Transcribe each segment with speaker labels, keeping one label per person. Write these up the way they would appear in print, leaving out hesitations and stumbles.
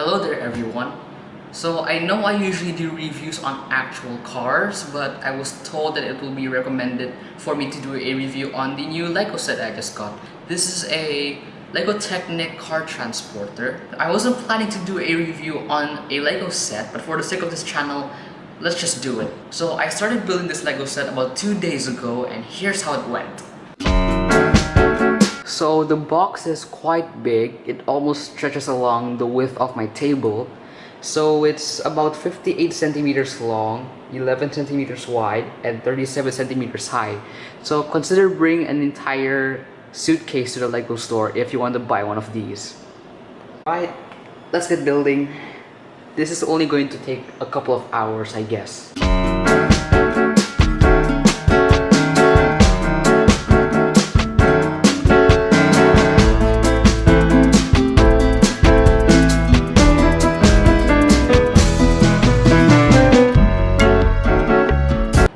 Speaker 1: Hello there everyone. So I know I usually do reviews on actual cars, but I was told that it will be recommended for me to do a review on the new Lego set I just got. This is a Lego Technic Car Transporter. I wasn't planning to do a review on a Lego set, but for the sake of this channel, let's just do it. So I started building this Lego set about 2 days ago, and here's how it went. So the box is quite big. It almost stretches along the width of my table. So it's about 58 centimeters long, 11 centimeters wide, and 37 centimeters high. So consider bringing an entire suitcase to the Lego store if you want to buy one of these. Alright, let's get building. This is only going to take a couple of hours, I guess.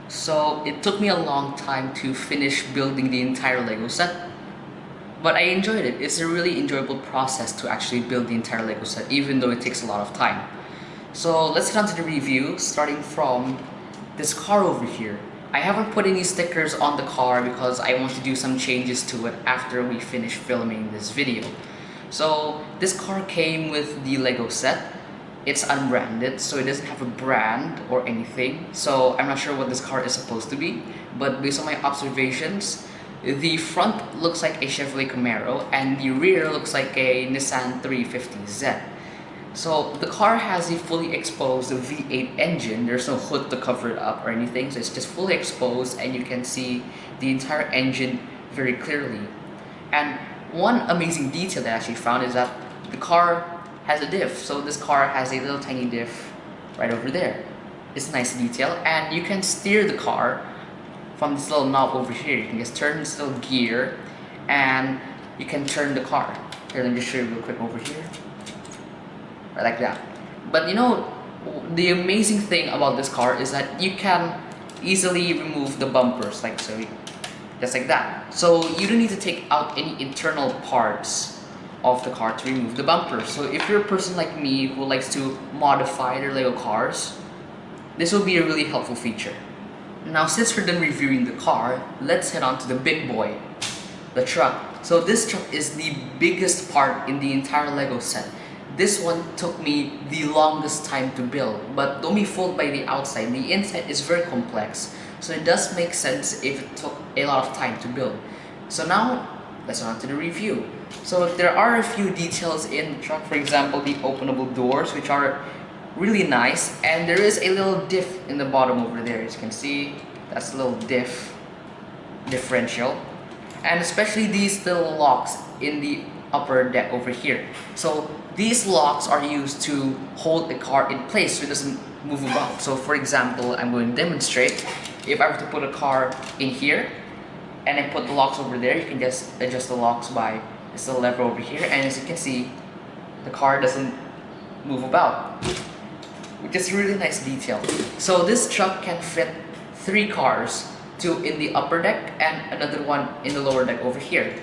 Speaker 1: So it took me a long time to finish building the entire Lego set, but I enjoyed it. It's a really enjoyable process to actually build the entire Lego set, even though it takes a lot of time. So let's get on to the review, starting from this car over here. I haven't put any stickers on the car because I want to do some changes to it after we finish filming this video. So this car came with the Lego set. It's unbranded, so it doesn't have a brand or anything, so I'm not sure what this car is supposed to be, but based on my observations, the front looks like a Chevrolet Camaro and the rear looks like a Nissan 350Z. So the car has a fully exposed V8 engine. There's no hood to cover it up or anything, so it's just fully exposed and you can see the entire engine very clearly. And one amazing detail that I actually found is that the car has a diff. So this car has a little tiny diff right over there. It's a nice detail, and you can steer the car from this little knob over here. You can just turn this little gear and you can turn the car. Here, let me just show you real quick over here. Right like that. But you know, the amazing thing about this car is that you can easily remove the bumpers, like so, just like that. So you don't need to take out any internal parts of the car to remove the bumper. So if you're a person like me who likes to modify their Lego cars, this will be a really helpful feature. Now since we're done reviewing the car, let's head on to the big boy, the truck. So this truck is the biggest part in the entire Lego set. This one took me the longest time to build, but don't be fooled by the outside. The inside is very complex, so it does make sense if it took a lot of time to build. So now let's go on to the review. So there are a few details in the truck, for example the openable doors, which are really nice, and there is a little diff in the bottom over there. As you can see, that's a little differential, and especially these little locks in the upper deck over here. So these locks are used to hold the car in place so it doesn't move about. So for example, I'm going to demonstrate. If I were to put a car in here and I put the locks over there, you can just adjust the locks by this little lever over here, and as you can see, the car doesn't move about, which is a really nice detail. So this truck can fit 3 cars, 2 in the upper deck and another one in the lower deck over here.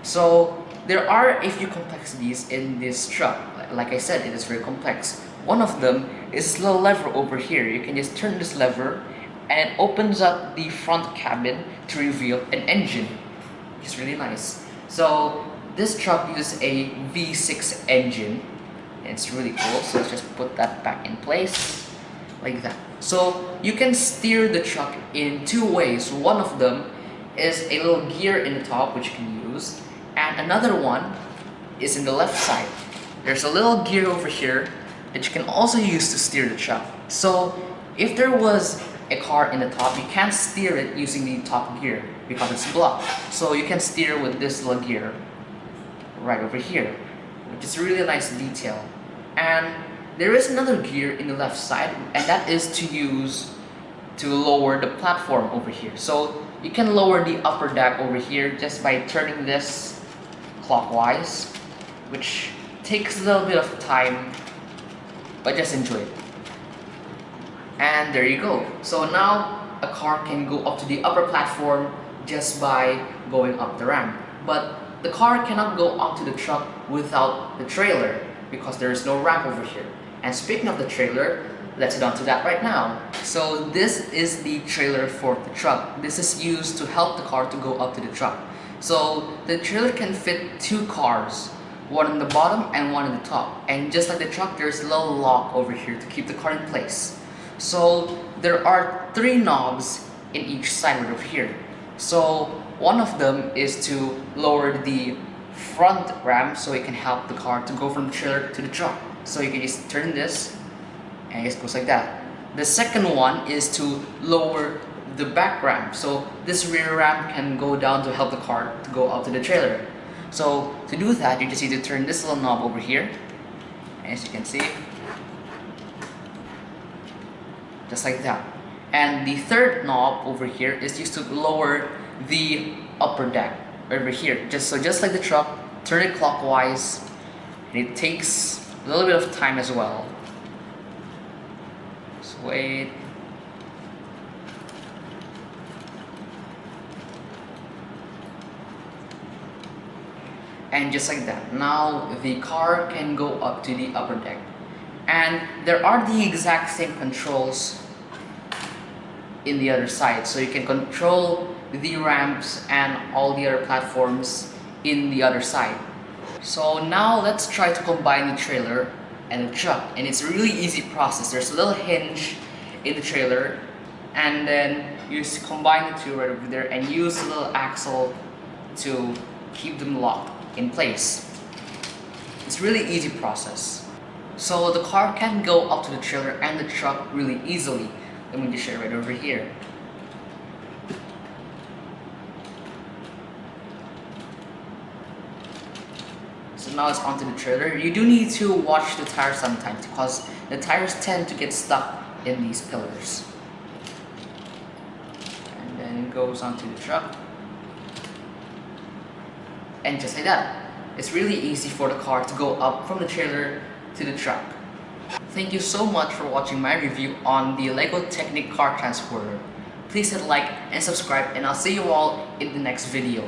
Speaker 1: So there are a few complexities in this truck. Like I said, it is very complex. One of them is this little lever over here. You can just turn this lever and it opens up the front cabin to reveal an engine. It's really nice. So this truck uses a V6 engine, and it's really cool. So let's just put that back in place like that. So you can steer the truck in 2 ways. One of them is a little gear in the top which you can use, and another one is in the left side. There's a little gear over here that you can also use to steer the truck. So if there was a car in the top, you can't steer it using the top gear because it's blocked. So you can steer with this little gear right over here, which is really a nice detail. And there is another gear in the left side, and that is to use to lower the platform over here. So you can lower the upper deck over here just by turning this clockwise, which takes a little bit of time, but just enjoy it. And there you go. So now a car can go up to the upper platform just by going up the ramp. But the car cannot go onto the truck without the trailer. because there is no ramp over here. And speaking of the trailer, let's head on to that right now. So this is the trailer for the truck. This is used to help the car to go up to the truck. So the trailer can fit 2 cars, one on the bottom and one on the top. And just like the truck, there's a little lock over here to keep the car in place. So there are 3 knobs in each side right over here. So one of them is to lower the front ramp so it can help the car to go from the trailer to the truck. So you can just turn this and it just goes like that. The second one is to lower the back ramp. So this rear ramp can go down to help the car to go up to the trailer. So to do that, you just need to turn this little knob over here. As you can see, just like that. And the third knob over here is used to lower the upper deck over here. Just like the truck, turn it clockwise, and it takes a little bit of time as well. Just wait. And just like that, now the car can go up to the upper deck. And there are the exact same controls in the other side, so you can control the ramps and all the other platforms in the other side. So now let's try to combine the trailer and the truck, and it's a really easy process. There's a little hinge in the trailer, and then you just combine the two right over there and use a little axle to keep them locked in place. It's a really easy process. So the car can go up to the trailer and the truck really easily. Let me just show you right over here. So now it's onto the trailer. You do need to watch the tires sometimes because the tires tend to get stuck in these pillars. And then it goes onto the truck. And just like that, it's really easy for the car to go up from the trailer to the truck. Thank you so much for watching my review on the Lego Technic Car Transporter. Please hit like and subscribe, and I'll see you all in the next video.